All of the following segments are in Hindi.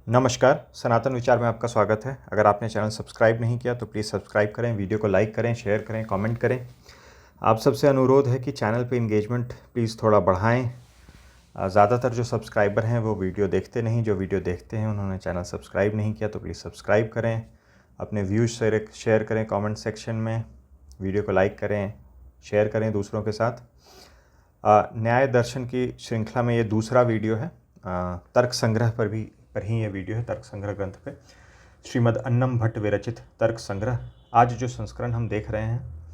नमस्कार, सनातन विचार में आपका स्वागत है। अगर आपने चैनल सब्सक्राइब नहीं किया तो प्लीज़ सब्सक्राइब करें, वीडियो को लाइक करें, शेयर करें, कमेंट करें। आप सबसे अनुरोध है कि चैनल पे इंगेजमेंट प्लीज़ थोड़ा बढ़ाएं। ज़्यादातर जो सब्सक्राइबर हैं वो वीडियो देखते नहीं, जो वीडियो देखते हैं उन्होंने चैनल सब्सक्राइब नहीं किया, तो प्लीज़ सब्सक्राइब करें। अपने व्यूज़ शेयर करें कमेंट सेक्शन में, वीडियो को लाइक करें, शेयर करें दूसरों के साथ। न्याय दर्शन की श्रृंखला में ये दूसरा वीडियो है। तर्क संग्रह पर ही ये वीडियो है, तर्क संग्रह ग्रंथ पे। श्रीमद् अन्नम भट्ट विरचित तर्क संग्रह। आज जो संस्करण हम देख रहे हैं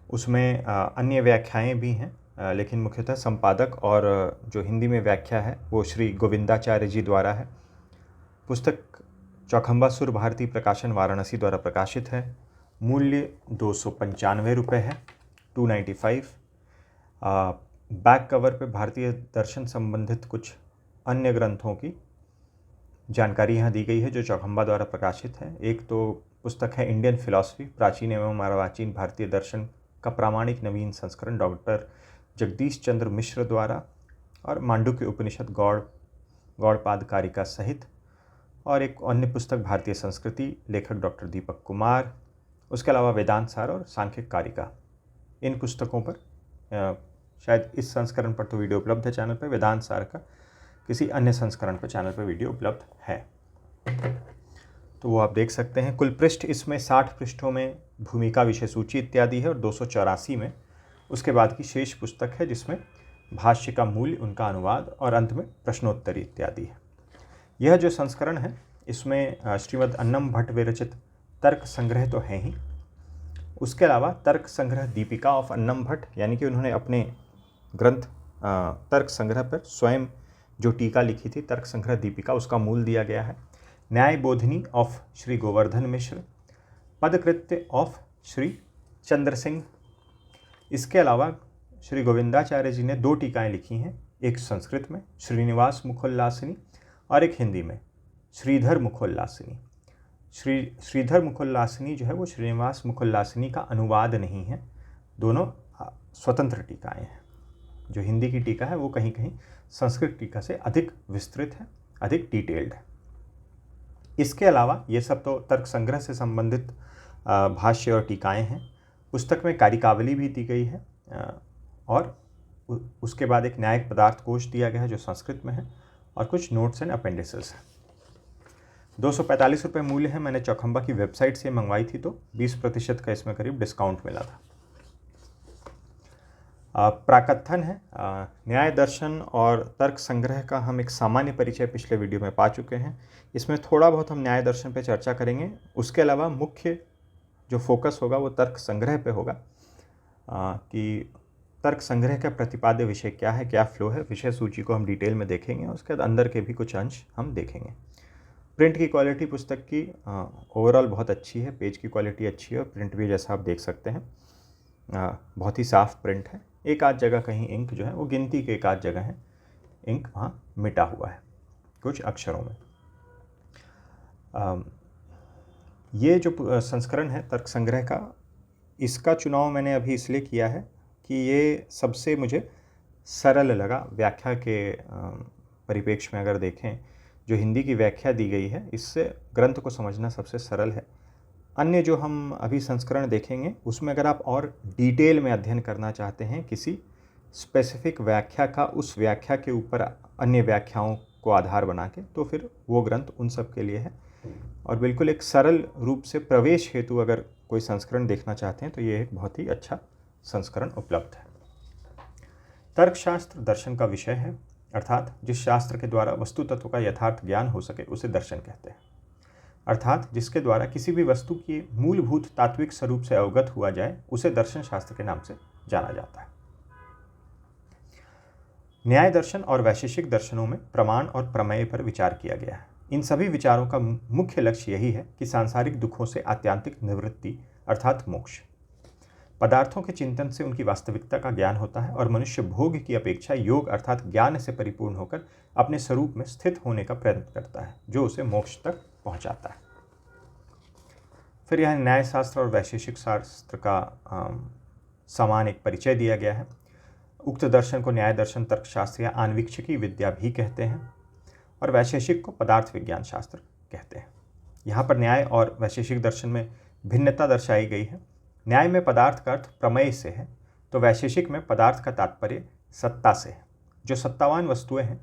उसमें अन्य व्याख्याएं भी हैं, लेकिन मुख्यतः संपादक और जो हिंदी में व्याख्या है वो श्री गोविंदाचार्य जी द्वारा है। पुस्तक चौखंबा सुर भारती प्रकाशन वाराणसी द्वारा प्रकाशित है। मूल्य 295 रुपये है, 295। बैक कवर पे भारतीय दर्शन संबंधित कुछ अन्य ग्रंथों की जानकारी यहाँ दी गई है जो चौखंबा द्वारा प्रकाशित है। एक तो पुस्तक है इंडियन फिलॉसफी, प्राचीन एवं अर्वाचीन भारतीय दर्शन का प्रामाणिक नवीन संस्करण, डॉक्टर जगदीश चंद्र मिश्र द्वारा, और मांडुक्य उपनिषद गौड़पाद कारिका सहित। और एक अन्य पुस्तक भारतीय संस्कृति, लेखक डॉक्टर दीपक कुमार। उसके अलावा वेदांत सार और सांख्यिक कारिका। इन पुस्तकों पर शायद इस संस्करण पर तो वीडियो उपलब्ध है चैनल पर, वेदांत सार का किसी अन्य संस्करण पर चैनल पर वीडियो उपलब्ध है, तो वो आप देख सकते हैं। कुल पृष्ठ इसमें 60 पृष्ठों में भूमिका, विषय सूची इत्यादि है, और 284 में उसके बाद की शेष पुस्तक है जिसमें भाष्य का मूल्य, उनका अनुवाद और अंत में प्रश्नोत्तरी इत्यादि है। यह जो संस्करण है इसमें श्रीमद् अन्नम भट्ट विरचित तर्क संग्रह तो है ही, उसके अलावा तर्क संग्रह दीपिका ऑफ अन्नम भट्ट, यानी कि उन्होंने अपने ग्रंथ तर्क संग्रह पर स्वयं जो टीका लिखी थी, तर्क संग्रह दीपिका, उसका मूल दिया गया है। Nyaya Bodhini of Shri Govardhan Mishra, Padakritya of Shri Chandra Singh. इसके अलावा श्री गोविंदाचार्य जी ने 2 टीकाएं लिखी हैं, एक संस्कृत में श्रीनिवास मुखोल्लासिनी और एक हिंदी में श्रीधर मुखोल्लासिनी। श्रीधर मुखोल्लासिनी जो है वो श्रीनिवास मुखोल्लासिनी का अनुवाद नहीं है, दोनों स्वतंत्र टीकाएं हैं। जो हिंदी की टीका है वो कहीं कहीं संस्कृत टीका से अधिक विस्तृत है, अधिक डिटेल्ड है। इसके अलावा ये सब तो तर्क संग्रह से संबंधित भाष्य और टीकाएं हैं। पुस्तक में कारिकावली भी दी गई है, और उसके बाद एक न्यायिक पदार्थ कोश दिया गया है जो संस्कृत में है, और कुछ नोट्स एंड अपेंडिसेस हैं। 245 रुपये मूल्य है। मैंने चौखंबा की वेबसाइट से मंगवाई थी तो 20% का इसमें करीब डिस्काउंट मिला था। प्राकथन है। न्याय दर्शन और तर्क संग्रह का हम एक सामान्य परिचय पिछले वीडियो में पा चुके हैं। इसमें थोड़ा बहुत हम न्याय दर्शन पे चर्चा करेंगे, उसके अलावा मुख्य जो फोकस होगा वो तर्क संग्रह पे होगा, कि तर्क संग्रह का प्रतिपाद्य विषय क्या है, क्या फ्लो है। विषय सूची को हम डिटेल में देखेंगे, उसके बाद अंदर के भी कुछ अंश हम देखेंगे। प्रिंट की क्वालिटी पुस्तक की ओवरऑल बहुत अच्छी है, पेज की क्वालिटी अच्छी है, और प्रिंट भी जैसा आप देख सकते हैं बहुत ही साफ प्रिंट है। एक आध जगह कहीं इंक जो है वो गिनती के एक आध जगह है इंक वहाँ मिटा हुआ है कुछ अक्षरों में। ये जो संस्करण है तर्क संग्रह का, इसका चुनाव मैंने अभी इसलिए किया है कि ये सबसे मुझे सरल लगा व्याख्या के परिप्रेक्ष्य में। अगर देखें जो हिंदी की व्याख्या दी गई है, इससे ग्रंथ को समझना सबसे सरल है। अन्य जो हम अभी संस्करण देखेंगे उसमें अगर आप और डिटेल में अध्ययन करना चाहते हैं किसी स्पेसिफिक व्याख्या का, उस व्याख्या के ऊपर अन्य व्याख्याओं को आधार बना के, तो फिर वो ग्रंथ उन सब के लिए है। और बिल्कुल एक सरल रूप से प्रवेश हेतु अगर कोई संस्करण देखना चाहते हैं तो ये एक बहुत ही अच्छा संस्करण उपलब्ध है। तर्कशास्त्र दर्शन का विषय है, अर्थात जिस शास्त्र के द्वारा वस्तु तत्व का यथार्थ ज्ञान हो सके उसे दर्शन कहते हैं। अर्थात जिसके द्वारा किसी भी वस्तु की मूलभूत तात्विक स्वरूप से अवगत हुआ जाए उसे दर्शन शास्त्र के नाम से जाना जाता है। न्याय दर्शन और वैशेषिक दर्शनों में प्रमाण और प्रमेय पर विचार किया गया है। इन सभी विचारों का मुख्य लक्ष्य यही है कि सांसारिक दुखों से आत्यांतिक निवृत्ति अर्थात मोक्ष, पदार्थों के चिंतन से उनकी वास्तविकता का ज्ञान होता है, और मनुष्य भोग की अपेक्षा योग अर्थात ज्ञान से परिपूर्ण होकर अपने स्वरूप में स्थित होने का प्रयत्न करता है, जो उसे मोक्ष तक पहुंचाता है। फिर यह न्याय शास्त्र और वैशेषिक शास्त्र का समान एक परिचय दिया गया है। उक्त दर्शन को न्याय दर्शन, तर्कशास्त्र या आन्वीक्षिकी विद्या भी कहते हैं। और वैशेषिक को पदार्थ विज्ञान शास्त्र कहते हैं। यहाँ पर न्याय और वैशेषिक दर्शन में भिन्नता दर्शाई गई है। न्याय में पदार्थ का अर्थ प्रमेय से है, तो वैशेषिक में पदार्थ का तात्पर्य सत्ता से है। जो सत्तावान वस्तुएं हैं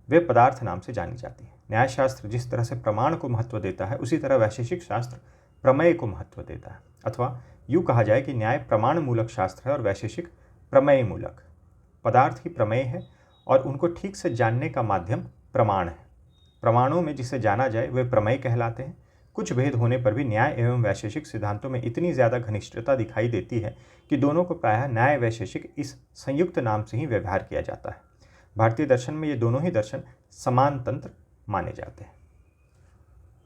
वे पदार्थ नाम से जानी जाती हैं। न्यायशास्त्र जिस तरह से प्रमाण को महत्व देता है, उसी तरह वैशेषिक शास्त्र प्रमेय को महत्व देता है। अथवा यूँ कहा जाए कि न्याय प्रमाण मूलक शास्त्र है और वैशेषिक प्रमेय मूलक। पदार्थ ही प्रमेय है और उनको ठीक से जानने का माध्यम प्रमाण है। प्रमाणों में जिसे जाना जाए वे प्रमेय कहलाते हैं। कुछ भेद होने पर भी न्याय एवं वैशेषिक सिद्धांतों में इतनी ज़्यादा घनिष्ठता दिखाई देती है कि दोनों को प्रायः न्याय वैशेषिक इस संयुक्त नाम से ही व्यवहार किया जाता है। भारतीय दर्शन में ये दोनों ही दर्शन समान तंत्र माने जाते हैं।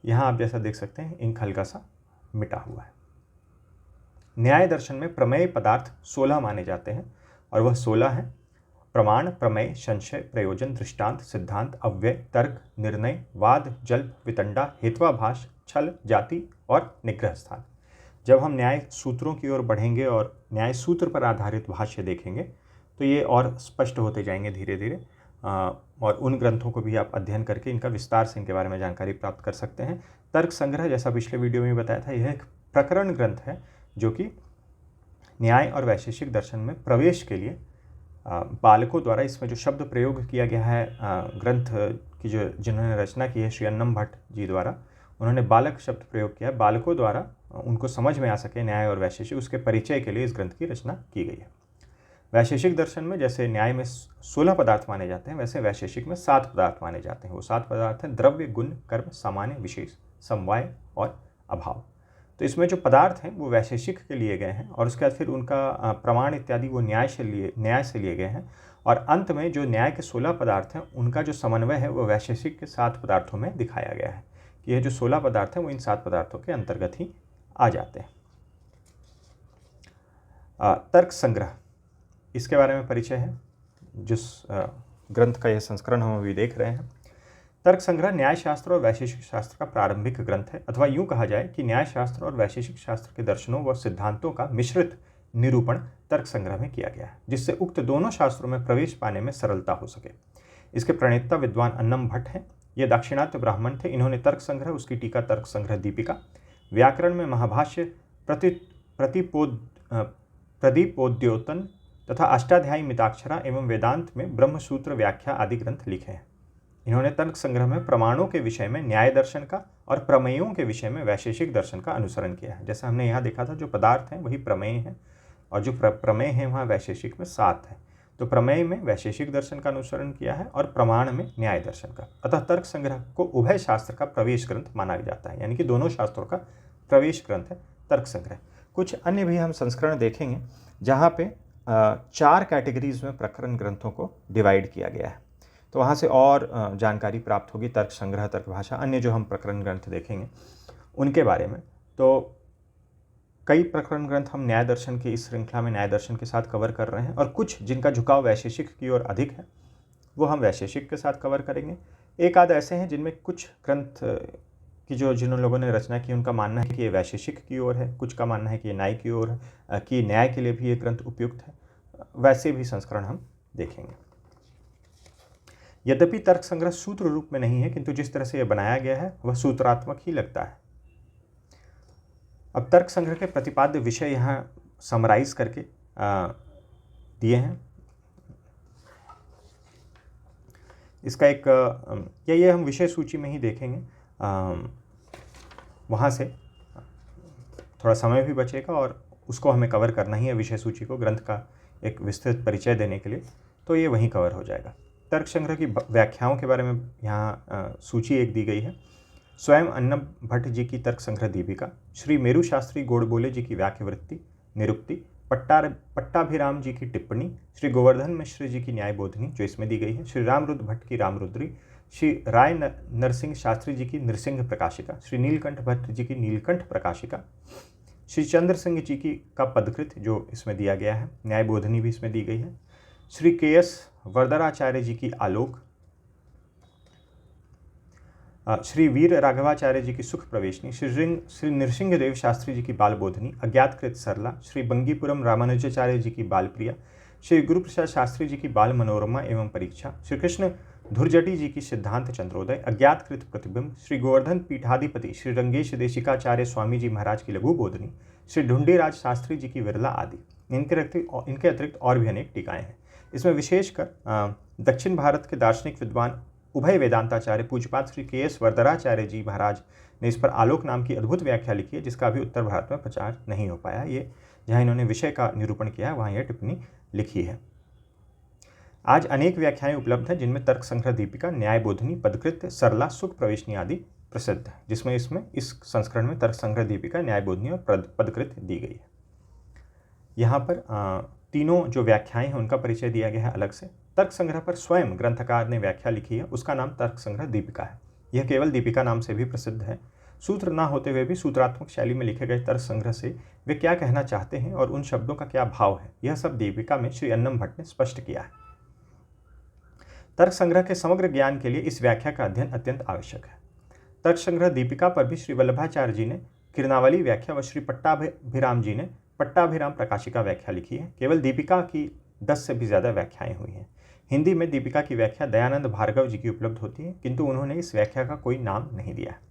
यहाँ आप जैसा देख सकते हैं इंक हल्का सा मिटा हुआ है। न्याय दर्शन में प्रमेय पदार्थ 16 माने जाते हैं और वह 16 हैं: प्रमाण, प्रमेय, संशय, प्रयोजन, दृष्टांत, सिद्धांत, अव्यय, तर्क, निर्णय, वाद, जल्प, वितंडा, हेत्वाभाष, छल, जाति और निग्रह स्थान। जब हम न्याय सूत्रों की ओर बढ़ेंगे और न्याय सूत्र पर आधारित भाष्य देखेंगे तो ये और स्पष्ट होते जाएंगे धीरे धीरे, और उन ग्रंथों को भी आप अध्ययन करके इनका विस्तार से इनके बारे में जानकारी प्राप्त कर सकते हैं। तर्क संग्रह, जैसा पिछले वीडियो में बताया था, यह एक प्रकरण ग्रंथ है जो कि न्याय और वैशेषिक दर्शन में प्रवेश के लिए बालकों द्वारा, इसमें जो शब्द प्रयोग किया गया है ग्रंथ की जिन्होंने रचना की है श्री अन्नम भट्ट जी द्वारा, उन्होंने बालक शब्द प्रयोग किया है। बालकों द्वारा उनको समझ में आ सके न्याय और वैशेषिक, उसके परिचय के लिए इस ग्रंथ की रचना की गई है। वैशेषिक दर्शन में जैसे न्याय में 16 पदार्थ माने जाते हैं, वैसे वैशेषिक में 7 पदार्थ माने जाते हैं। वो 7 पदार्थ हैं: द्रव्य, गुण, कर्म, सामान्य, विशेष, समवाय और अभाव। तो इसमें जो पदार्थ हैं वो वैशेषिक के लिए गए हैं और उसके बाद फिर उनका प्रमाण इत्यादि वो न्याय से लिए गए हैं, और अंत में जो न्याय के 16 पदार्थ हैं उनका जो समन्वय है वो वैशेषिक के 7 पदार्थों में दिखाया गया है कि यह जो 16 पदार्थ हैं वो इन 7 पदार्थों के अंतर्गत ही आ जाते हैं। तर्क संग्रह, इसके बारे में परिचय है। जिस ग्रंथ का यह संस्करण हम अभी देख रहे हैं, तर्क संग्रह न्याय शास्त्र और वैशेषिक शास्त्र का प्रारंभिक ग्रंथ है, अथवा यूँ कहा जाए कि न्याय शास्त्र और वैशेषिक शास्त्र के दर्शनों व सिद्धांतों का मिश्रित निरूपण तर्क संग्रह में किया गया है, जिससे उक्त दोनों शास्त्रों में प्रवेश पाने में सरलता हो सके। इसके प्रणेता विद्वान अन्नम भट्ट हैं। ये दाक्षिणात्य ब्राह्मण थे। इन्होंने तर्क संग्रह, उसकी टीका तर्क संग्रह दीपिका, व्याकरण में महाभाष्य, प्रदीपोद्योतन तथा अष्टाध्यायी मिताक्षरा एवं वेदांत में ब्रह्मसूत्र व्याख्या आदि ग्रंथ लिखे हैं। इन्होंने तर्क संग्रह में प्रमाणों के विषय में न्याय दर्शन का और प्रमेयों के विषय में वैशेषिक दर्शन का अनुसरण किया है। जैसा हमने यहाँ देखा था, जो पदार्थ हैं वही प्रमेय हैं और जो प्रमेय हैं वहाँ वैशेषिक में 7 है। तो प्रमेय में वैशेषिक दर्शन का अनुसरण किया है और प्रमाण में न्याय दर्शन का। अतः तर्क संग्रह को उभय शास्त्र का प्रवेश ग्रंथ माना जाता है, यानी कि दोनों शास्त्रों का प्रवेश ग्रंथ है तर्क संग्रह। कुछ अन्य भी हम संस्करण देखेंगे जहाँ पे 4 कैटेगरीज में प्रकरण ग्रंथों को डिवाइड किया गया है, तो वहाँ से और जानकारी प्राप्त होगी तर्क संग्रह, तर्क भाषा, अन्य जो हम प्रकरण ग्रंथ देखेंगे उनके बारे में। तो कई प्रकरण ग्रंथ हम न्याय दर्शन की इस श्रृंखला में न्याय दर्शन के साथ कवर कर रहे हैं, और कुछ जिनका झुकाव वैशेषिक की ओर अधिक है वो हम वैशेषिक के साथ कवर करेंगे। एक आध ऐसे हैं जिनमें कुछ ग्रंथ कि जिन लोगों ने रचना की उनका मानना है कि ये वैशेषिक की ओर है, कुछ का मानना है कि ये न्याय की ओर है, कि न्याय के लिए भी ये ग्रंथ उपयुक्त है। वैसे भी संस्करण हम देखेंगे। यद्यपि तर्क संग्रह सूत्र रूप में नहीं है, किंतु जिस तरह से यह बनाया गया है वह सूत्रात्मक ही लगता है। अब तर्क संग्रह के प्रतिपाद्य विषय यहाँ समराइज करके दिए हैं। इसका एक ये हम विषय सूची में ही देखेंगे, वहाँ से थोड़ा समय भी बचेगा और उसको हमें कवर करना ही है, विषय सूची को ग्रंथ का एक विस्तृत परिचय देने के लिए, तो ये वहीं कवर हो जाएगा। तर्क संग्रह की व्याख्याओं के बारे में यहाँ सूची एक दी गई है। स्वयं अन्नम भट्ट जी की तर्क संग्रह दीपिका, श्री मेरू शास्त्री गोडबोले जी की व्याख्यावृत्ति निरुक्ति, पट्टाभिराम जी की टिप्पणी, श्री गोवर्धन मिश्र जी की न्यायबोधनी जो इसमें दी गई है, श्री रामरुद्र भट्ट की रामरुद्री, श्री राय नरसिंह शास्त्री जी की नृसिंह प्रकाशिका, श्री नीलकंठ भट्ट जी की नीलकंठ प्रकाशिका, श्री चंद्र सिंह जी की का पदकृत जो इसमें दिया गया है, न्यायबोधनी भी इसमें दी गई है, श्री के.एस. वरदराचार्य जी की आलोक, श्री वीर राघवाचार्य जी की सुख प्रवेशनी, श्री नृसिंह देव शास्त्री जी की बालबोधनी, अज्ञातकृत सरला, श्री बंगीपुरम रामानुजाचार्य जी की बालप्रिया, श्री गुरुप्रसाद शास्त्री जी की बाल मनोरमा एवं परीक्षा, श्री कृष्ण धुरजटी जी की सिद्धांत चंद्रोदय, अज्ञातकृत प्रतिबिंब, श्री गोवर्धन पीठाधिपति श्री रंगेश देशिकाचार्य स्वामी जी महाराज की लघु बोधनी, श्री ढूंढीराज शास्त्री जी की विरला आदि। इनके अतिरिक्त और भी अनेक टीकाएं हैं। इसमें विशेषकर दक्षिण भारत के दार्शनिक विद्वान उभय वेदांताचार्य पूज्यपाद श्री के.एस. वरदराचार्य जी महाराज ने इस पर आलोक नाम की अद्भुत व्याख्या लिखी है, जिसका अभी उत्तर भारत में प्रचार नहीं हो पाया। ये जहाँ इन्होंने विषय का निरूपण किया है वहाँ यह टिप्पणी लिखी है। आज अनेक व्याख्याएं उपलब्ध हैं, जिनमें तर्क संग्रह दीपिका, न्याय बोधनी, पदकृत्य, सरला, सुख प्रवेशनी आदि प्रसिद्ध है। जिसमें इस संस्करण में तर्क संग्रह दीपिका, न्याय बोधनी और पदकृत्य दी गई है। यहाँ पर तीनों जो व्याख्याएं हैं उनका परिचय दिया गया है अलग से। तर्क संग्रह पर स्वयं ग्रंथकार ने व्याख्या लिखी है, उसका नाम तर्क संग्रह दीपिका है। यह केवल दीपिका नाम से भी प्रसिद्ध है। सूत्र न होते हुए भी सूत्रात्मक शैली में लिखे गए तर्क संग्रह से वे क्या कहना चाहते हैं और उन शब्दों का क्या भाव है, यह सब दीपिका में श्री अन्नम भट्ट ने स्पष्ट किया है। तर्क संग्रह के समग्र ज्ञान के लिए इस व्याख्या का अध्ययन अत्यंत आवश्यक है। तर्क संग्रह दीपिका पर भी श्री वल्लभाचार्य जी ने किरणावली व्याख्या व श्री पट्टाभिराम जी ने पट्टाभिराम प्रकाशिका व्याख्या लिखी है। केवल दीपिका की 10 से भी ज़्यादा व्याख्याएं हुई हैं। हिंदी में दीपिका की व्याख्या दयानंद भार्गव जी की उपलब्ध होती है, किंतु उन्होंने इस व्याख्या का कोई नाम नहीं दिया है।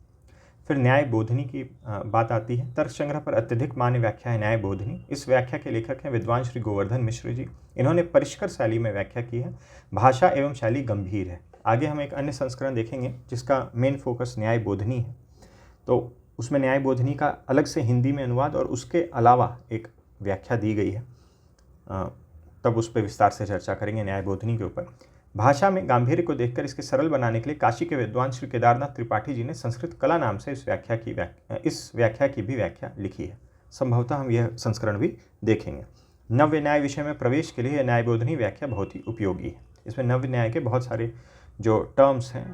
फिर न्याय बोधनी की बात आती है। तर्क संग्रह पर अत्यधिक मान्य व्याख्या है न्याय बोधनी। इस व्याख्या के लेखक हैं विद्वान श्री गोवर्धन मिश्र जी। इन्होंने परिष्कर शैली में व्याख्या की है। भाषा एवं शैली गंभीर है। आगे हम एक अन्य संस्करण देखेंगे जिसका मेन फोकस न्याय बोधनी है, तो उसमें न्याय बोधनी का अलग से हिंदी में अनुवाद और उसके अलावा एक व्याख्या दी गई है, तब उस पर विस्तार से चर्चा करेंगे न्याय बोधनी के ऊपर। भाषा में गांधीर्य को देखकर इसके सरल बनाने के लिए काशी के विद्वान श्री केदारनाथ त्रिपाठी जी ने संस्कृत कला नाम से इस व्याख्या की भी व्याख्या लिखी है। संभवतः हम यह संस्करण भी देखेंगे। नव्य न्याय विषय में प्रवेश के लिए न्याय बोधनी व्याख्या बहुत ही उपयोगी है। इसमें नव्य न्याय के बहुत सारे जो टर्म्स हैं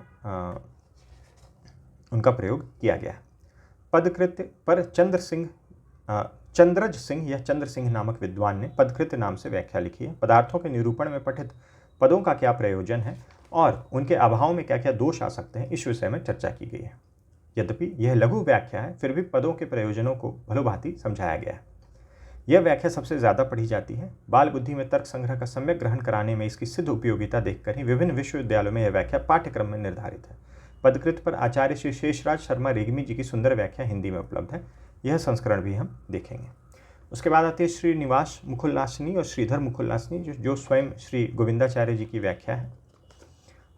उनका प्रयोग किया गया है। पदकृत्य पर चंद्रज सिंह या चंद्र सिंह नामक विद्वान ने पदकृत्य नाम से व्याख्या लिखी है। पदार्थों के निरूपण में पठित पदों का क्या प्रयोजन है और उनके अभाव में क्या क्या दोष आ सकते हैं, इस विषय में चर्चा की गई है। यद्यपि यह लघु व्याख्या है, फिर भी पदों के प्रयोजनों को भलीभांति समझाया गया है। यह व्याख्या सबसे ज़्यादा पढ़ी जाती है। बाल बुद्धि में तर्क संग्रह का सम्यक ग्रहण कराने में इसकी सिद्ध उपयोगिता देखकर ही विभिन्न विश्वविद्यालयों में यह व्याख्या पाठ्यक्रम में निर्धारित है। पदकृत्य पर आचार्य श्री शेषराज शर्मा रेग्मी जी की सुंदर व्याख्या हिंदी में उपलब्ध है। यह संस्करण भी हम देखेंगे। उसके बाद आती है श्रीनिवास मुकुलनाशनी और श्रीधर मुकुलनाशनी, जो स्वयं श्री गोविंदाचार्य जी की व्याख्या है।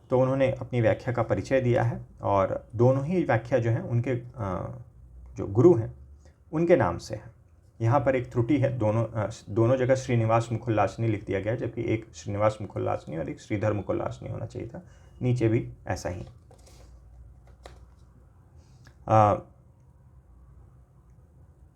तो उन्होंने अपनी व्याख्या का परिचय दिया है और दोनों ही व्याख्या जो है उनके जो गुरु हैं उनके नाम से है। यहाँ पर एक त्रुटि है, दोनों जगह श्रीनिवास मुकुलनाशनी लिख दिया गया, जबकि एक श्रीनिवास मुकुलनाशनी और एक श्रीधर मुकुलनाशनी होना चाहिए था। नीचे भी ऐसा ही।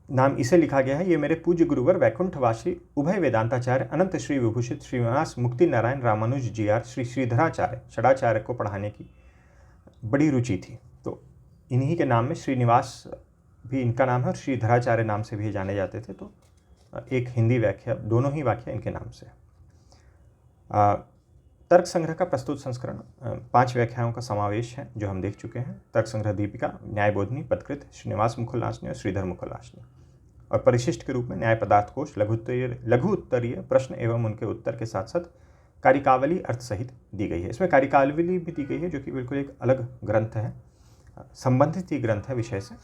नाम इसे लिखा गया है। ये मेरे पूज्य गुरुवर वैकुंठवासी उभय वेदांताचार्य अनंत श्री विभूषित श्रीनिवास मुक्ति नारायण रामानुज जी श्री श्रीधराचार्य षडाचार्य को पढ़ाने की बड़ी रुचि थी, तो इन्हीं के नाम में श्रीनिवास भी इनका नाम है और श्रीधराचार्य नाम से भी जाने जाते थे। तो एक हिंदी व्याख्या, दोनों ही व्याख्या इनके नाम से। तर्क संग्रह का प्रस्तुत संस्करण 5 व्याख्याओं का समावेश है जो हम देख चुके हैं। तर्क संग्रह दीपिका, न्याय बोधनी, पदकृत, श्रीनिवास मुकुलनाशनी और श्रीधर मुकुलनाशनी। और परिशिष्ट के रूप में न्याय पदार्थ कोश, लघु उत्तरीय प्रश्न एवं उनके उत्तर के साथ साथ कारिकावली अर्थ सहित दी गई है। इसमें कारिकावली भी दी गई है, जो कि बिल्कुल एक अलग ग्रंथ है, संबंधित ही ग्रंथ है विषय से,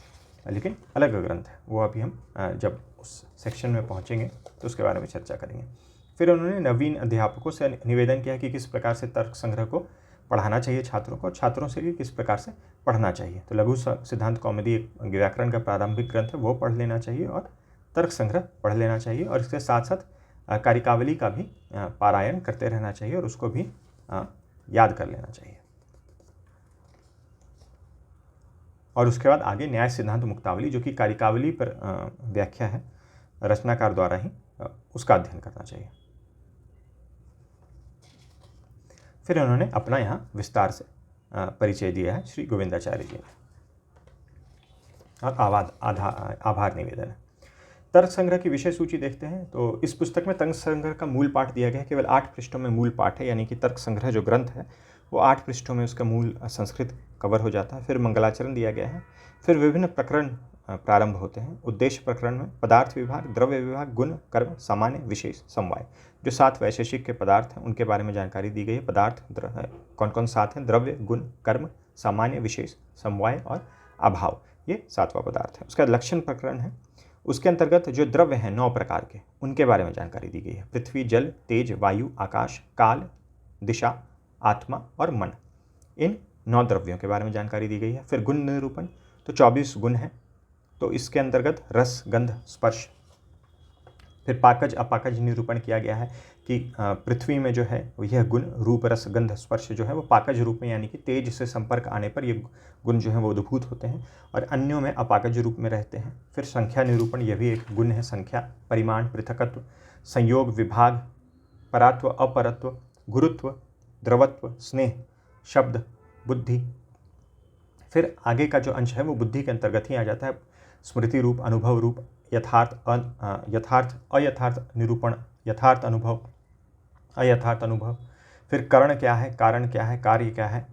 लेकिन अलग ग्रंथ है। वो अभी हम जब उस सेक्शन में पहुँचेंगे तो उसके बारे में चर्चा करेंगे। फिर उन्होंने नवीन अध्यापकों से निवेदन किया कि किस प्रकार से तर्क संग्रह को पढ़ाना चाहिए छात्रों को, और छात्रों से भी किस प्रकार से पढ़ना चाहिए। तो लघु सिद्धांत कौमुदी एक व्याकरण का प्रारंभिक ग्रंथ है, वो पढ़ लेना चाहिए और तर्क संग्रह पढ़ लेना चाहिए, और इसके साथ साथ कारिकावली का भी पारायण करते रहना चाहिए और उसको भी याद कर लेना चाहिए। और उसके बाद आगे न्याय सिद्धांत मुक्तावली, जो कि कारिकावली पर व्याख्या है रचनाकार द्वारा ही, उसका अध्ययन करना चाहिए। फिर उन्होंने अपना यहाँ विस्तार से परिचय दिया है श्री गोविंदाचार्य जी ने, और आभार निवेदन है। तर्क संग्रह की विषय सूची देखते हैं तो इस पुस्तक में तर्क संग्रह का मूल पाठ दिया गया है। केवल 8 पृष्ठों में मूल पाठ है, यानी कि तर्क संग्रह जो ग्रंथ है वो 8 पृष्ठों में उसका मूल संस्कृत कवर हो जाता है। फिर मंगलाचरण दिया गया है, फिर विभिन्न प्रकरण प्रारंभ होते हैं। उद्देश्य प्रकरण में पदार्थ विभाग, द्रव्य विभाग, गुण, कर्म, सामान्य, विशेष, समवाय, जो 7 वैशेषिक के पदार्थ हैं उनके बारे में जानकारी दी गई है। पदार्थ कौन कौन 7 हैं? द्रव्य, गुण, कर्म, सामान्य, विशेष, समवाय और अभाव, ये 7वां पदार्थ है। उसका लक्षण प्रकरण है, उसके अंतर्गत जो द्रव्य हैं 9 प्रकार के, उनके बारे में जानकारी दी गई है। पृथ्वी, जल, तेज, वायु, आकाश, काल, दिशा, आत्मा और मन, इन 9 द्रव्यों के बारे में जानकारी दी गई है। फिर गुण निरूपण, तो 24 गुण हैं, तो इसके अंतर्गत रस, गंध, स्पर्श। फिर पाकज अपाकज निरूपण किया गया है कि पृथ्वी में जो है यह गुण रूप, रस, गंध, स्पर्श जो है वो पाकज रूप में, यानी कि तेज से संपर्क आने पर ये गुण जो है वो उद्भूत होते हैं, और अन्यों में अपाकज रूप में रहते हैं। फिर संख्या निरूपण, यह भी एक गुण है। संख्या, परिमाण, पृथकत्व, संयोग, विभाग, परात्व, अपरत्व, गुरुत्व, द्रवत्व, स्नेह, शब्द, बुद्धि। फिर आगे का जो अंश है वो बुद्धि के अंतर्गत ही आ जाता है। स्मृति रूप, अनुभव रूप, यथार्थ, यथार्थ, अयथार्थ निरूपण, यथार्थ अनुभव, अयथार्थ अनुभव। फिर करण क्या है, कारण क्या है, कार्य क्या है,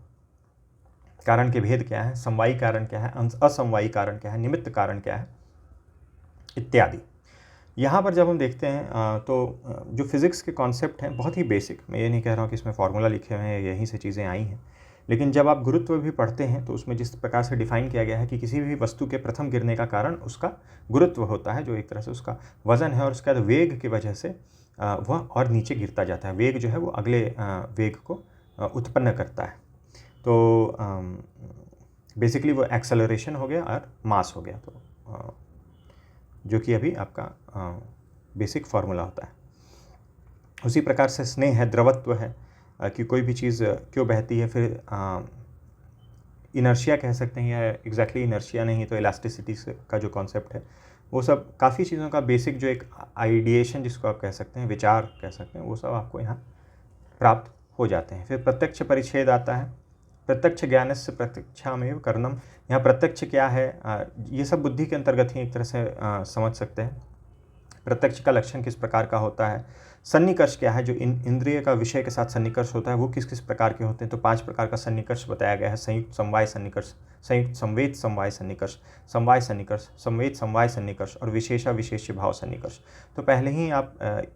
कारण के भेद क्या है, समवायी कारण क्या है, असमवायी कारण क्या है, निमित्त कारण क्या है, इत्यादि। यहाँ पर जब हम देखते हैं तो जो फिज़िक्स के कॉन्सेप्ट हैं बहुत ही बेसिक, मैं ये नहीं कह रहा हूँ कि इसमें फार्मूला लिखे हुए हैं, यहीं से चीज़ें आई हैं, लेकिन जब आप गुरुत्व भी पढ़ते हैं तो उसमें जिस प्रकार से डिफाइन किया गया है कि किसी भी वस्तु के प्रथम गिरने का कारण उसका गुरुत्व होता है, जो एक तरह से उसका वजन है, और उसके बाद वेग की वजह से वह और नीचे गिरता जाता है। वेग जो है वो अगले वेग को उत्पन्न करता है। तो बेसिकली वो एक्सेलरेशन हो गया और मास हो गया, तो जो कि अभी आपका बेसिक फार्मूला होता है। उसी प्रकार से स्नेह है, द्रवत्व है, कि कोई भी चीज़ क्यों बहती है। फिर इनर्शिया कह सकते हैं, या एग्जैक्टली इनर्शिया नहीं तो इलास्टिसिटी का जो कॉन्सेप्ट है, वो सब काफ़ी चीज़ों का बेसिक जो एक आइडिएशन जिसको आप कह सकते हैं, विचार कह सकते हैं, वो सब आपको यहाँ प्राप्त हो जाते हैं। फिर प्रत्यक्ष परिच्छेद आता है। प्रत्यक्ष ज्ञानस्य प्रत्यक्षामेव करणम, यहाँ प्रत्यक्ष क्या है, ये सब बुद्धि के अंतर्गत ही एक तरह से समझ सकते हैं। प्रत्यक्ष का लक्षण किस प्रकार का होता है, सन्निकर्ष क्या है, जो इंद्रिय का विषय के साथ सन्निकर्ष होता है वो किस किस प्रकार के होते हैं, तो 5 प्रकार का सन्निकर्ष बताया गया है। संयुक्त समवाय सन्निकर्ष, संयुक्त संवेद समवाय सन्निकर्ष, समवाय सन्निकर्ष, संवेद समवाय सन्निकर्ष और विशेषा विशेष्य भाव सन्निकर्ष। तो पहले ही आप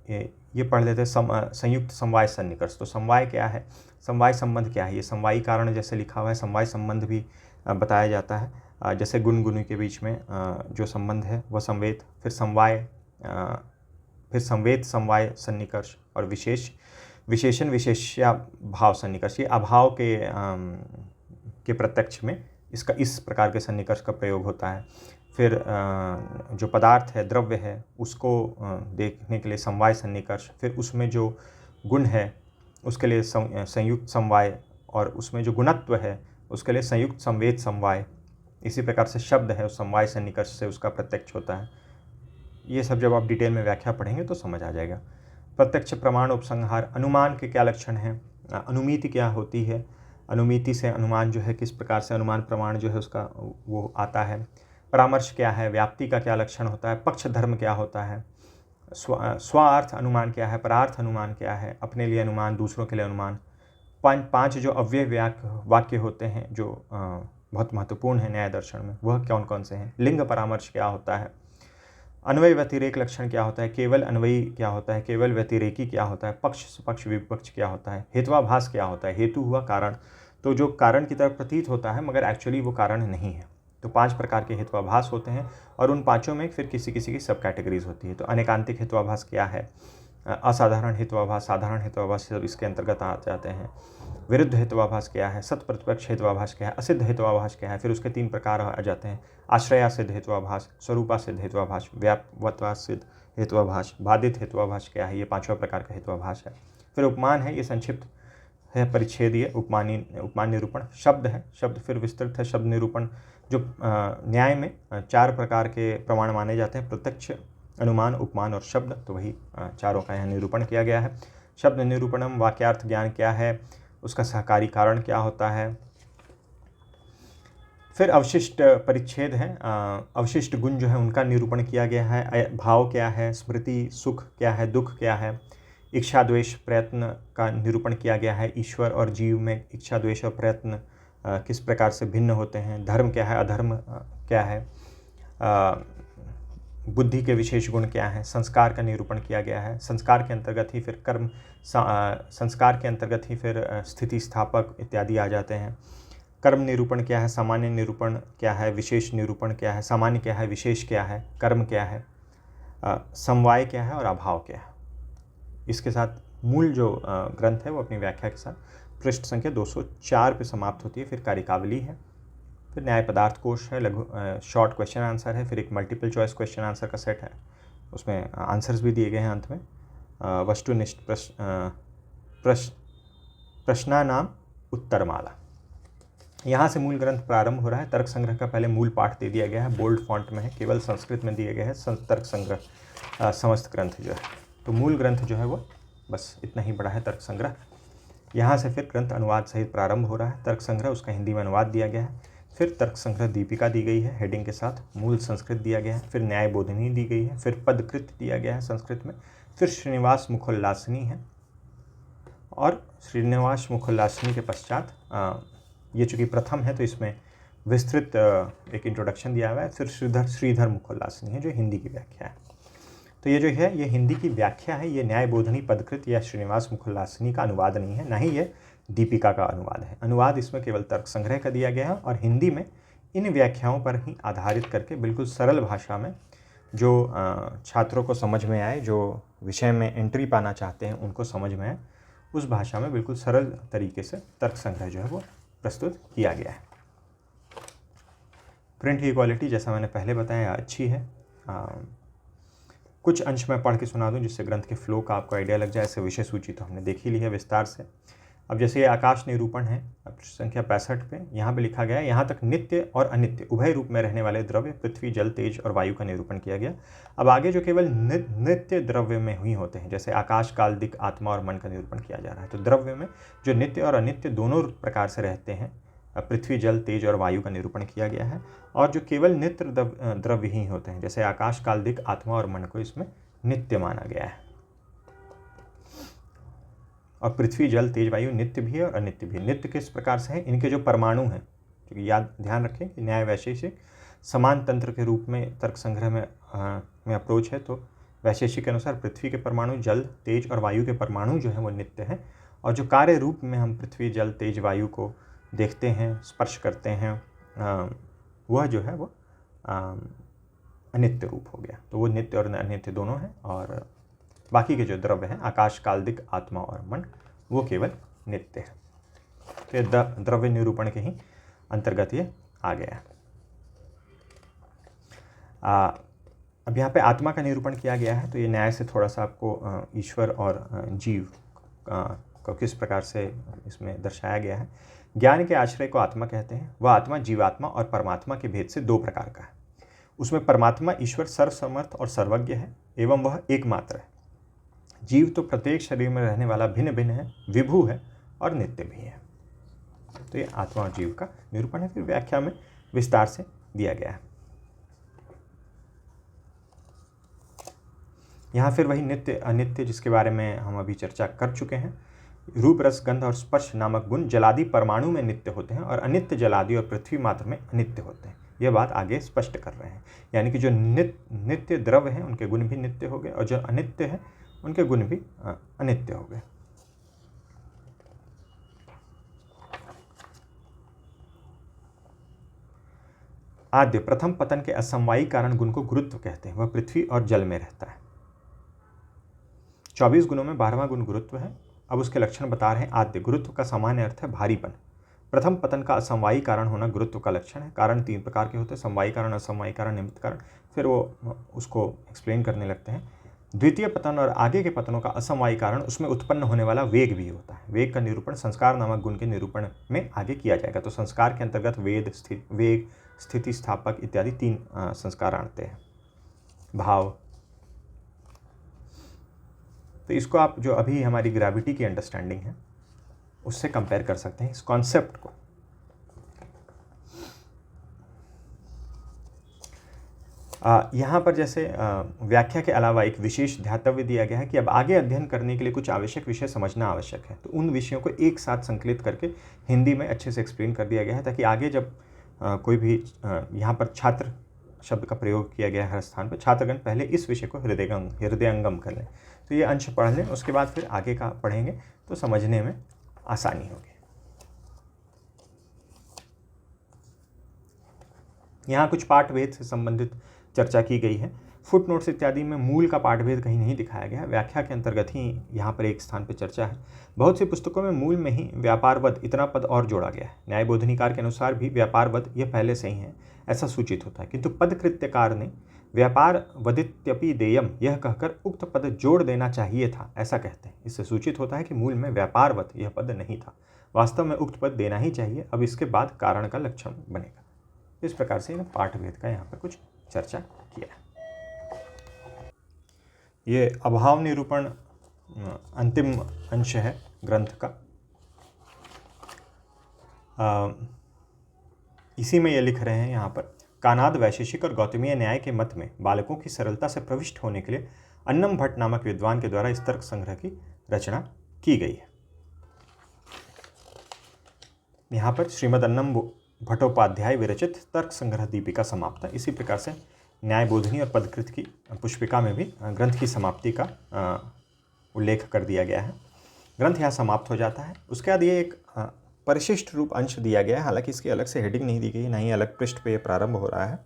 ये पढ़ लेते हैं संयुक्त समवाय सन्निकर्ष। तो समवाय क्या है, समवाय संबंध क्या है, ये समवायी कारण जैसे लिखा हुआ है, समवाय संबंध भी बताया जाता है। जैसे गुण गुण के बीच में जो संबंध है वह संवेद, फिर समवाय, फिर संवेद समवाय सन्निकर्ष और विशेषण विशेष्या भाव सन्निकर्ष। ये अभाव के प्रत्यक्ष में इसका इस प्रकार के सन्निकर्ष का प्रयोग होता है। फिर जो पदार्थ है, द्रव्य है, उसको देखने के लिए समवाय सन्निकर्ष, फिर उसमें जो गुण है उसके लिए संयुक्त समवाय, और उसमें जो गुणत्व है उसके लिए संयुक्त संवेद समवाय। इसी प्रकार से शब्द है, उस समवाय सन्निकर्ष से उसका प्रत्यक्ष होता है। ये सब जब आप डिटेल में व्याख्या पढ़ेंगे तो समझ आ जाएगा। प्रत्यक्ष प्रमाण उपसंहार, अनुमान के क्या लक्षण हैं, अनुमिति क्या होती है, अनुमिति से अनुमान जो है किस प्रकार से अनुमान प्रमाण जो है उसका वो आता है। परामर्श क्या है, व्याप्ति का क्या लक्षण होता है, पक्ष धर्म क्या होता है, स्वार्थ अनुमान क्या है, परार्थ अनुमान क्या है, अपने लिए अनुमान, दूसरों के लिए अनुमान। 5 जो अव्यय वाक्य होते हैं जो बहुत महत्वपूर्ण है न्याय दर्शन में, वह कौन कौन से हैं। लिंग परामर्श क्या होता है, अन्वय व्यतिरेक लक्षण क्या होता है, केवल अन्वयी क्या होता है, केवल व्यतिरेकी क्या होता है, पक्ष पक्ष विपक्ष क्या होता है, हेत्वाभास क्या होता है, हेतु हुआ कारण, तो जो कारण की तरफ प्रतीत होता है मगर एक्चुअली वो कारण नहीं है। तो 5 प्रकार के हेत्वाभास होते हैं, और उन 5 में फिर किसी किसी की सब कैटेगरीज होती है। तो अनेकांतिक हेत्वाभास क्या है, असाधारण हेत्वाभास, साधारण हेत्वाभास सब इसके अंतर्गत आ जाते हैं। विरुद्ध हेत्वाभास क्या है, सत प्रतिपक्ष हेत्वाभास क्या है, असिद्ध हेत्वाभास क्या है, फिर उसके 3 प्रकार आ जाते हैं। आश्रयासिद्ध हेत्वाभास, स्वरूपासिद्ध हेत्वाभास, व्यापवत्वासिद्ध हेत्वाभास, बाधित हेत्वाभास क्या है, ये 5वां प्रकार का हेत्वाभास है। फिर उपमान है, ये संक्षिप्त है, परिच्छेदीय उपमान निरूपण। शब्द है, शब्द फिर विस्तृत है, शब्द निरूपण। जो न्याय में 4 प्रकार के प्रमाण माने जाते हैं, प्रत्यक्ष, अनुमान, उपमान और शब्द, तो वही चारों का यहाँ निरूपण किया गया है। शब्द निरूपणम, वाक्यार्थ ज्ञान क्या है, उसका सहकारी कारण क्या होता है। फिर अवशिष्ट परिच्छेद है, अवशिष्ट गुण जो है उनका निरूपण किया गया है। भाव क्या है, स्मृति, सुख क्या है, दुख क्या है, इच्छा द्वेष प्रयत्न का निरूपण किया गया है। ईश्वर और जीव में इच्छा द्वेष और प्रयत्न किस प्रकार से भिन्न होते हैं। धर्म क्या है, अधर्म क्या है, बुद्धि के विशेष गुण क्या हैं, संस्कार का निरूपण किया गया है। संस्कार के अंतर्गत ही फिर कर्म, संस्कार के अंतर्गत ही फिर स्थिति स्थापक इत्यादि आ जाते हैं। कर्म निरूपण क्या है, सामान्य निरूपण क्या है, विशेष निरूपण क्या है, सामान्य क्या है, विशेष क्या है, कर्म क्या है, समवाय क्या है और अभाव क्या है। इसके साथ मूल जो ग्रंथ है वो अपनी व्याख्या के साथ पृष्ठ संख्या 204 पे समाप्त होती है। फिर कारिकावली है, फिर न्याय पदार्थ कोश है, लघु शॉर्ट क्वेश्चन आंसर है, फिर एक मल्टीपल चॉइस क्वेश्चन आंसर का सेट है, उसमें आंसर्स भी दिए गए हैं अंत में। वस्तुनिष्ठ प्रश्नानाम उत्तरमाला। यहाँ से मूल ग्रंथ प्रारंभ हो रहा है। तर्क संग्रह का पहले मूल पाठ दे दिया गया है, बोल्ड फॉन्ट में है, केवल संस्कृत में दिए गए हैं तर्क संग्रह समस्त ग्रंथ जो है। तो मूल ग्रंथ जो है वो बस इतना ही बड़ा है, तर्क संग्रह। यहाँ से फिर ग्रंथ अनुवाद सहित प्रारंभ हो रहा है। तर्क संग्रह, उसका हिंदी में अनुवाद दिया गया है। फिर तर्क संग्रह दीपिका दी गई है हेडिंग के साथ, मूल संस्कृत दिया गया है। फिर न्याय बोधिनी दी गई है, फिर पदकृत दिया गया है संस्कृत में। फिर श्रीनिवास मुखोल्लासिनी है, और श्रीनिवास मुखोल्लासिनी के पश्चात ये चूँकि प्रथम है तो इसमें विस्तृत एक इंट्रोडक्शन दिया हुआ है। फिर श्रीधर मुखोल्लासिनी है जो हिंदी की व्याख्या है। तो ये जो है ये हिंदी की व्याख्या है। ये न्याय बोधनी पदकृत या श्रीनिवास मुखोल्लासिनी का अनुवाद नहीं है, ना ही ये दीपिका का अनुवाद है। अनुवाद इसमें केवल तर्क संग्रह का दिया गया है, और हिंदी में इन व्याख्याओं पर ही आधारित करके बिल्कुल सरल भाषा में जो छात्रों को समझ में आए, जो विषय में एंट्री पाना चाहते हैं उनको समझ में आए, उस भाषा में बिल्कुल सरल तरीके से तर्क संग्रह जो है वो प्रस्तुत किया गया है। प्रिंट की क्वालिटी जैसा मैंने पहले बताया अच्छी है। कुछ अंश मैं पढ़ के सुना दूं जिससे ग्रंथ के फ्लो का आपको आइडिया लग जाए। ऐसे विषय सूची तो हमने देख ही ली है विस्तार से। अब जैसे ये आकाश निरूपण है संख्या 65 पे, यहाँ पे लिखा गया है, यहाँ तक नित्य और अनित्य उभय रूप में रहने वाले द्रव्य पृथ्वी, जल, तेज और वायु का निरूपण किया गया। अब आगे जो केवल नित्य द्रव्य में ही होते हैं, जैसे आकाश, काल, दिक्, आत्मा और मन का निरूपण किया जा रहा है। तो द्रव्य में जो नित्य और अनित्य दोनों प्रकार से रहते हैं, पृथ्वी, जल, तेज और वायु का निरूपण किया गया है। और जो केवल नित्य द्रव्य ही होते हैं, जैसे आकाश, काल, दिक्, आत्मा और मन को इसमें नित्य माना गया है। और पृथ्वी, जल, तेज, वायु नित्य भी है और अनित्य भी। नित्य किस प्रकार से है, इनके जो परमाणु हैं, क्योंकि ध्यान रखें कि न्याय वैशेषिक समान तंत्र के रूप में तर्क संग्रह में अप्रोच है। तो वैशेषिक के अनुसार पृथ्वी के परमाणु, जल, तेज और वायु के परमाणु जो हैं वो नित्य हैं, और जो कार्य रूप में हम पृथ्वी, जल, तेज, वायु को देखते हैं, स्पर्श करते हैं, वह जो है वो अनित्य रूप हो गया। तो वो नित्य और अनित्य दोनों हैं, और बाकी के जो द्रव्य हैं, आकाश, काल, दिक्, आत्मा और मन, वो केवल नित्य है। तो द्रव्य निरूपण के ही अंतर्गत ये आ गया है। अब यहाँ पे आत्मा का निरूपण किया गया है। तो ये न्याय से थोड़ा सा आपको ईश्वर और जीव को किस प्रकार से इसमें दर्शाया गया है। ज्ञान के आश्रय को आत्मा कहते हैं। वह आत्मा जीवात्मा और परमात्मा के भेद से दो प्रकार का है। उसमें परमात्मा ईश्वर सर्वसमर्थ और सर्वज्ञ है, एवं वह एकमात्र है। जीव तो प्रत्येक शरीर में रहने वाला भिन्न भिन्न है, विभु है और नित्य भी है। तो ये आत्मा और जीव का निरूपण है, फिर व्याख्या में विस्तार से दिया गया है। यहाँ फिर वही नित्य अनित्य जिसके बारे में हम अभी चर्चा कर चुके हैं। रूप, रस, गंध और स्पर्श नामक गुण जलादि परमाणु में नित्य होते हैं, और अनित्य जलादि और पृथ्वी मात्र में अनित्य होते हैं। यह बात आगे स्पष्ट कर रहे हैं। यानी कि जो नित्य द्रव्य हैं उनके गुण भी नित्य हो गए, और जो अनित्य है उनके गुण भी अनित्य हो गए। आद्य प्रथम पतन के असमवायी कारण गुण को गुरुत्व कहते हैं। वह पृथ्वी और जल में रहता है। 24 गुणों में 12वां गुण गुरुत्व है। अब उसके लक्षण बता रहे हैं। आद्य, गुरुत्व का सामान्य अर्थ है भारीपन। प्रथम पतन का असमवायी कारण होना गुरुत्व का लक्षण है। कारण 3 प्रकार के होते हैं, समवायी कारण, असमवायी कारण, निमित्त कारण। फिर वो उसको एक्सप्लेन करने लगते हैं। द्वितीय पतन और आगे के पतनों का असमवायी कारण उसमें उत्पन्न होने वाला वेग भी होता है। वेग का निरूपण संस्कार नामक गुण के निरूपण में आगे किया जाएगा। तो संस्कार के अंतर्गत वेग, स्थिति स्थापक इत्यादि 3 संस्कार आते हैं। भाव, तो इसको आप जो अभी हमारी ग्रेविटी की अंडरस्टैंडिंग है उससे कंपेयर कर सकते हैं इस कॉन्सेप्ट को। यहाँ पर जैसे व्याख्या के अलावा एक विशेष ध्यातव्य दिया गया है कि अब आगे अध्ययन करने के लिए कुछ आवश्यक विषय समझना आवश्यक है। तो उन विषयों को एक साथ संकलित करके हिंदी में अच्छे से एक्सप्लेन कर दिया गया है, ताकि आगे जब कोई भी यहाँ पर शब्द का प्रयोग किया गया है हर स्थान पर। छात्रगण पहले इस विषय को हृदयंगम कर लें। तो ये अंश पढ़ लें, उसके बाद फिर आगे का पढ़ेंगे तो समझने में आसानी होगी। यहाँ कुछ पाठभेद से संबंधित चर्चा की गई है। फुटनोट्स इत्यादि में मूल का पाठभेद कहीं नहीं दिखाया गया है, व्याख्या के अंतर्गत ही यहाँ पर एक स्थान पर चर्चा है। बहुत सी पुस्तकों में मूल में ही व्यापारवद इतना पद और जोड़ा गया है। न्यायबोधनिकार के अनुसार भी व्यापारवद यह पहले से ही है ऐसा सूचित होता है, किंतु पदकृत्यकार ने व्यापार वदित्यपि देयम यह कहकर उक्त पद जोड़ देना चाहिए था ऐसा कहते हैं। इससे सूचित होता है कि मूल में व्यापारवत यह पद नहीं था, वास्तव में उक्त पद देना ही चाहिए। अब इसके बाद कारण का लक्षण बनेगा। इस प्रकार से पाठभेद का यहाँ पर कुछ चर्चा किया है। ये अभाव निरूपण अंतिम अंश है ग्रंथ का। इसी में ये लिख रहे हैं यहाँ पर, कानाद वैशेषिक और गौतमीय न्याय के मत में बालकों की सरलता से प्रविष्ट होने के लिए अन्नम भट्ट नामक विद्वान के द्वारा इस तर्क संग्रह की रचना की गई है। यहाँ पर श्रीमद अन्नम भट्टोपाध्याय विरचित तर्क संग्रह दीपिका समाप्त है। इसी प्रकार से न्यायबोधनी और पदकृत की पुष्पिका में भी ग्रंथ की समाप्ति का उल्लेख कर दिया गया है। ग्रंथ यहाँ समाप्त हो जाता है। उसके बाद ये एक परिशिष्ट रूप अंश दिया गया है, हालांकि इसकी अलग से हेडिंग नहीं दी गई, ना ही अलग पृष्ठ पे प्रारंभ हो रहा है।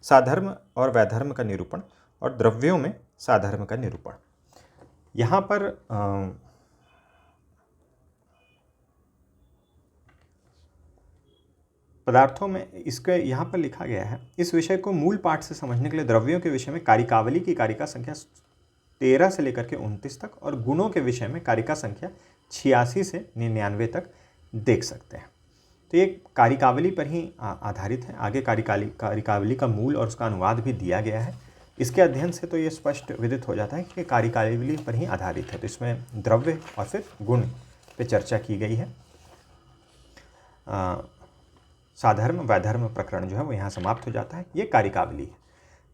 साधर्म और वैधर्म का निरूपण और द्रव्यों में साधर्म का निरूपण। यहाँ पर पदार्थों में इसके यहाँ पर लिखा गया है, इस विषय को मूल पाठ से समझने के लिए द्रव्यों के विषय में कारिकावली की कारिका संख्या 13 से लेकर के 29 तक और गुणों के विषय में कारिका संख्या 86 से 99 तक देख सकते हैं। तो ये कारिकावली पर ही आधारित है। आगे कारिकावली का मूल और उसका अनुवाद भी दिया गया है। इसके अध्ययन से तो ये स्पष्ट विदित हो जाता है कि कारिकावली पर ही आधारित है। तो इसमें द्रव्य और फिर गुण पे चर्चा की गई है। साधर्म वैधर्म प्रकरण जो है वो यहाँ समाप्त हो जाता है। ये कारिकावली है।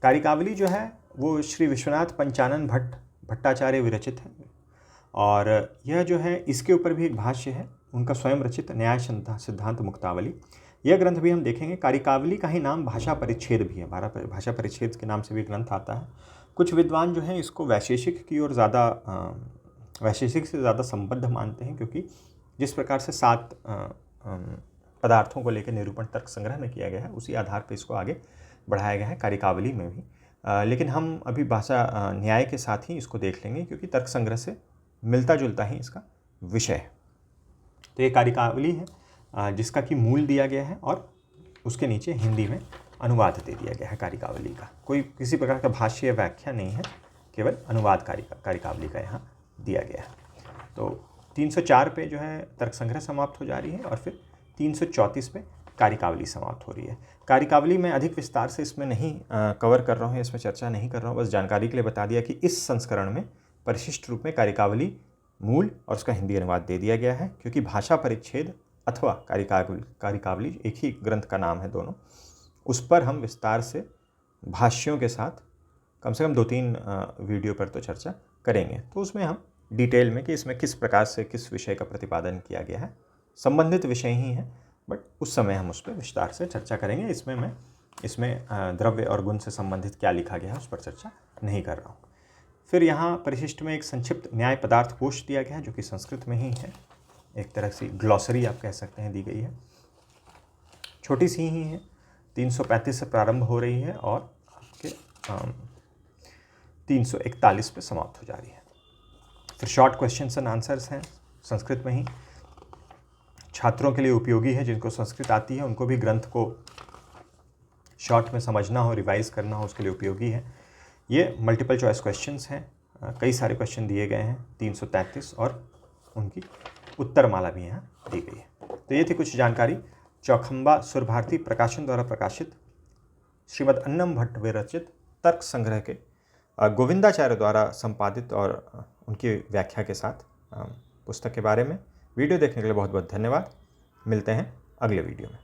कारिकावली जो है वो श्री विश्वनाथ पंचानन भट्टाचार्य विरचित है और यह जो है इसके ऊपर भी एक भाष्य है उनका स्वयं रचित न्याय सिद्धांत मुक्तावली। यह ग्रंथ भी हम देखेंगे। कारिकावली का ही नाम भाषा परिच्छेद भी है। भाषा परिच्छेद के नाम से भी ग्रंथ आता है। कुछ विद्वान जो हैं इसको वैशेषिक की ओर ज़्यादा वैशेषिक से ज़्यादा संबद्ध मानते हैं, क्योंकि जिस प्रकार से 7 पदार्थों को लेकर निरूपण तर्क संग्रह में किया गया है उसी आधार पर इसको आगे बढ़ाया गया है कारिकावली में भी। लेकिन हम अभी भाषा न्याय के साथ ही इसको देख लेंगे, क्योंकि तर्क संग्रह से मिलता जुलता ही इसका विषय है। तो ये कारिकावली है जिसका कि मूल दिया गया है और उसके नीचे हिंदी में अनुवाद दे दिया गया है कारिकावली का। कोई किसी प्रकार का भाष्य या व्याख्या नहीं है, केवल अनुवाद कारिकावली का यहाँ दिया गया है। तो 304 पे जो है तर्क संग्रह समाप्त हो जा रही है और फिर 334 पे कारिकावली समाप्त हो रही है। कारिकावली में अधिक विस्तार से इसमें नहीं कवर कर रहा हूँ, इसमें चर्चा नहीं कर रहा हूँ। बस जानकारी के लिए बता दिया कि इस संस्करण में परिशिष्ट रूप में कारिकावली मूल और उसका हिंदी अनुवाद दे दिया गया है, क्योंकि भाषा परिच्छेद अथवा कारिकावली एक ही ग्रंथ का नाम है दोनों। उस पर हम विस्तार से भाष्यों के साथ कम से कम 2-3 वीडियो पर तो चर्चा करेंगे। तो उसमें हम डिटेल में कि इसमें किस प्रकार से किस विषय का प्रतिपादन किया गया है, संबंधित विषय ही है, बट उस समय हम उस पर विस्तार से चर्चा करेंगे। इसमें द्रव्य और गुण से संबंधित क्या लिखा गया है उस पर चर्चा नहीं कर रहा हूँ। फिर यहाँ परिशिष्ट में एक संक्षिप्त न्याय पदार्थ कोश दिया गया है, जो कि संस्कृत में ही है। एक तरह से ग्लॉसरी आप कह सकते हैं दी गई है। छोटी सी ही है, 335 से प्रारंभ हो रही है और आपके 341 पे समाप्त हो जा रही है। फिर शॉर्ट क्वेश्चंस एंड आंसर्स हैं संस्कृत में ही। छात्रों के लिए उपयोगी है, जिनको संस्कृत आती है उनको भी ग्रंथ को शॉर्ट में समझना हो, रिवाइज करना हो, उसके लिए उपयोगी है। ये मल्टीपल चॉइस क्वेश्चंस हैं, कई सारे क्वेश्चन दिए गए हैं 333 और उनकी उत्तरमाला भी यहाँ दी गई है। तो ये थी कुछ जानकारी चौखंबा सुर भारती प्रकाशन द्वारा प्रकाशित श्रीमद अन्नम भट्ट विरचित तर्क संग्रह के गोविंदाचार्य द्वारा संपादित और उनकी व्याख्या के साथ पुस्तक के बारे में। वीडियो देखने के लिए बहुत बहुत धन्यवाद। मिलते हैं अगले वीडियो में।